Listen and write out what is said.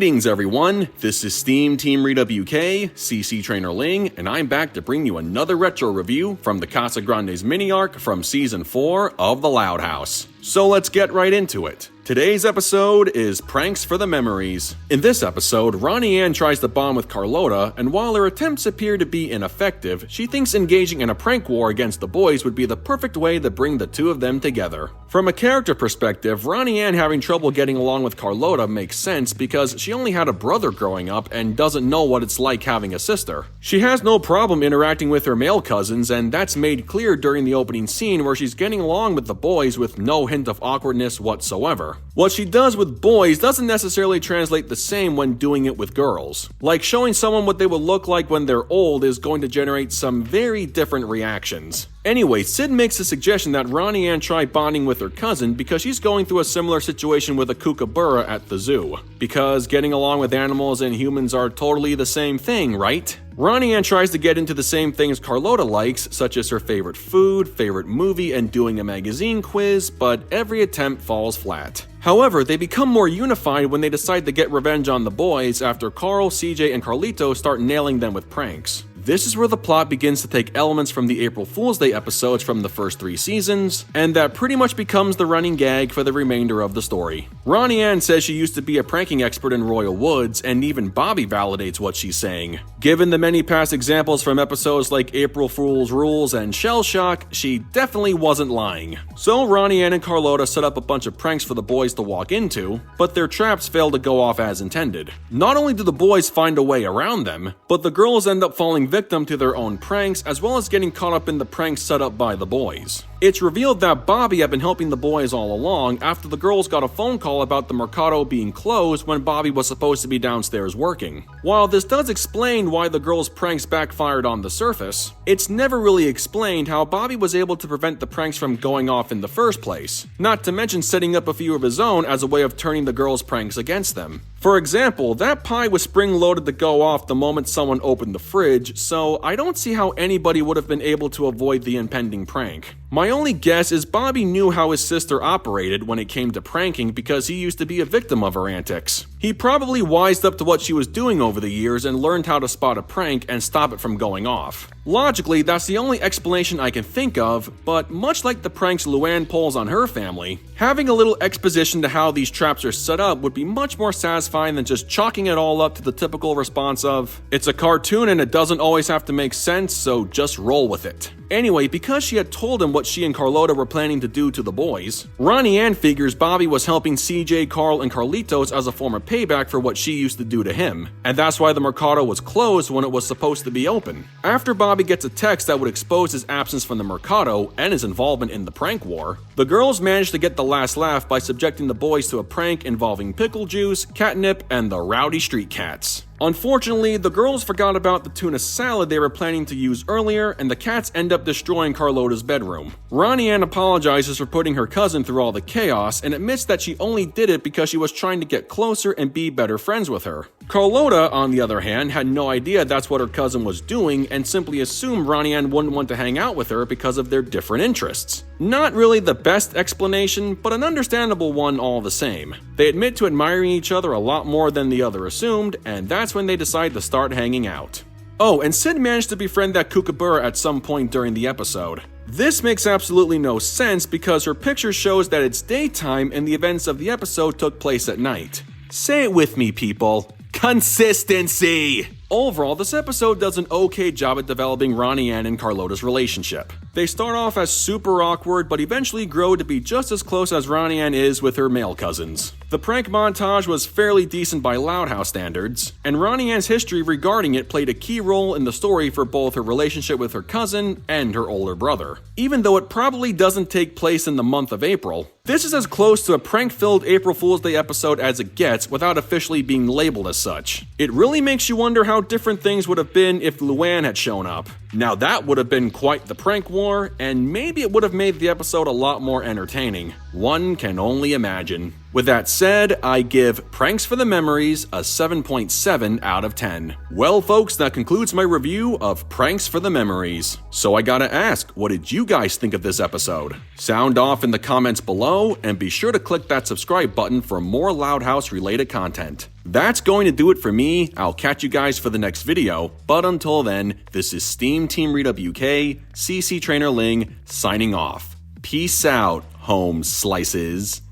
Greetings everyone, this is SteamTeamRedubUK, CC Trainor-Ling, and I'm back to bring you another retro review from the Casagrandes mini-arc from Season 4 of The Loud House. So let's get right into it. Today's episode is Pranks for the Memories. In this episode, Ronnie Anne tries to bond with Carlota, and while her attempts appear to be ineffective, she thinks engaging in a prank war against the boys would be the perfect way to bring the two of them together. From a character perspective, Ronnie Anne having trouble getting along with Carlota makes sense because she only had a brother growing up and doesn't know what it's like having a sister. She has no problem interacting with her male cousins, and that's made clear during the opening scene where she's getting along with the boys with no hint of awkwardness whatsoever. What she does with boys doesn't necessarily translate the same when doing it with girls. Like showing someone what they will look like when they're old is going to generate some very different reactions. Anyway, Sid makes a suggestion that Ronnie Anne try bonding with her cousin because she's going through a similar situation with a kookaburra at the zoo. Because getting along with animals and humans are totally the same thing, right? Ronnie Anne tries to get into the same things Carlota likes, such as her favorite food, favorite movie, and doing a magazine quiz, but every attempt falls flat. However, they become more unified when they decide to get revenge on the boys after Carl, CJ, and Carlito start nailing them with pranks. This is where the plot begins to take elements from the April Fool's Day episodes from the first 3 seasons, and that pretty much becomes the running gag for the remainder of the story. Ronnie Anne says she used to be a pranking expert in Royal Woods, and even Bobby validates what she's saying. Given the many past examples from episodes like April Fool's Rules and Shell Shock, she definitely wasn't lying. So Ronnie Anne and Carlota set up a bunch of pranks for the boys to walk into, but their traps fail to go off as intended. Not only do the boys find a way around them, but the girls end up falling victim to their own pranks, as well as getting caught up in the pranks set up by the boys. It's revealed that Bobby had been helping the boys all along after the girls got a phone call about the Mercado being closed when Bobby was supposed to be downstairs working. While this does explain why the girls' pranks backfired on the surface, it's never really explained how Bobby was able to prevent the pranks from going off in the first place, not to mention setting up a few of his own as a way of turning the girls' pranks against them. For example, that pie was spring-loaded to go off the moment someone opened the fridge, so I don't see how anybody would have been able to avoid the impending prank. My only guess is Bobby knew how his sister operated when it came to pranking because he used to be a victim of her antics. He probably wised up to what she was doing over the years and learned how to spot a prank and stop it from going off. Logically, that's the only explanation I can think of, but much like the pranks Luann pulls on her family, having a little exposition to how these traps are set up would be much more satisfying than just chalking it all up to the typical response of, "It's a cartoon and it doesn't always have to make sense, so just roll with it." Anyway, because she had told him what she and Carlota were planning to do to the boys, Ronnie Anne figures Bobby was helping CJ, Carl, and Carlitos as a form of payback for what she used to do to him, and that's why the Mercado was closed when it was supposed to be open. After Bobby gets a text that would expose his absence from the Mercado and his involvement in the prank war, the girls manage to get the last laugh by subjecting the boys to a prank involving pickle juice, catnip, and the rowdy street cats. Unfortunately, the girls forgot about the tuna salad they were planning to use earlier, and the cats end up destroying Carlota's bedroom. Ronnie Anne apologizes for putting her cousin through all the chaos and admits that she only did it because she was trying to get closer and be better friends with her. Carlota, on the other hand, had no idea that's what her cousin was doing and simply assumed Ronnie Anne wouldn't want to hang out with her because of their different interests. Not really the best explanation, but an understandable one all the same. They admit to admiring each other a lot more than the other assumed, and that's when they decide to start hanging out. Oh, and Sid managed to befriend that kookaburra at some point during the episode. This makes absolutely no sense because her picture shows that it's daytime and the events of the episode took place at night. Say it with me, people. Consistency! Overall, this episode does an okay job at developing Ronnie Anne and Carlota's relationship. They start off as super awkward, but eventually grow to be just as close as Ronnie Anne is with her male cousins. The prank montage was fairly decent by Loud House standards, and Ronnie Anne's history regarding it played a key role in the story for both her relationship with her cousin and her older brother. Even though it probably doesn't take place in the month of April, this is as close to a prank-filled April Fool's Day episode as it gets without officially being labeled as such. It really makes you wonder how different things would have been if Luann had shown up. Now that would have been quite the prank war, and maybe it would have made the episode a lot more entertaining. One can only imagine. With that said, I give Pranks for the Memories a 7.7 out of 10. Well folks, that concludes my review of Pranks for the Memories. So I gotta ask, what did you guys think of this episode? Sound off in the comments below, and be sure to click that subscribe button for more Loud House related content. That's going to do it for me. I'll catch you guys for the next video, but until then, this is SteamTeamRedubUK, CC Trainor-Ling, signing off. Peace out, home slices.